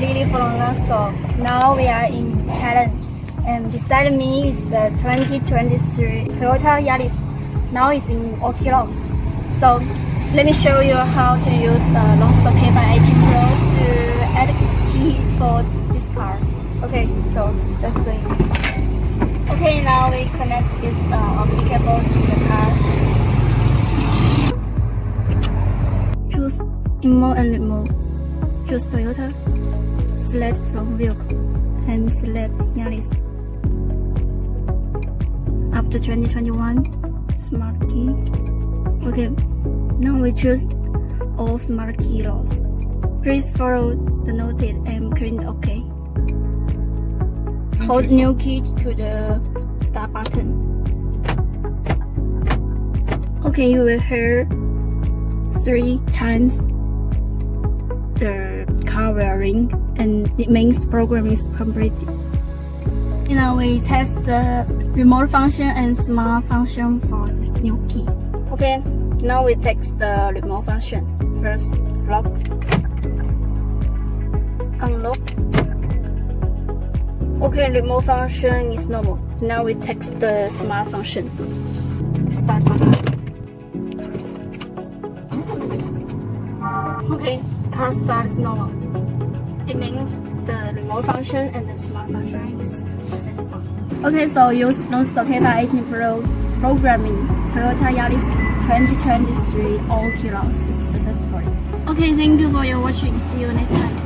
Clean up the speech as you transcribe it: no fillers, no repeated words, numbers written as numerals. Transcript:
Lily from Lonsdor. Now we are in Thailand, and beside me is the 2023 Toyota Yaris. Now it's in Okilos. So let me show you how to use the Lonsdor K518 Pro to add key for this car. Okay, so let's do it. Okay, now we connect this applicable to the car. Choose Immo and Remove. Choose Toyota. Select from vehicle and select Yaris. After 2021, smart key. Okay, now we choose all smart key laws. Please follow the noted and click OK. Hold new key to the start button. Okay, you will hear 3 times the car will ring, and it means the program is completed. Now we test the remote function and smart function for this new key. Okay, now we test the remote function. First, lock, unlock. Okay, remote function is normal. Now we test the smart function. Start button. Okay, car start is normal. It means the remote function and the smart function is successful. Okay, so use Lonsdor K518 Pro programming Toyota Yaris 2023 all kilos is successful. Okay, thank you for your watching. See you next time.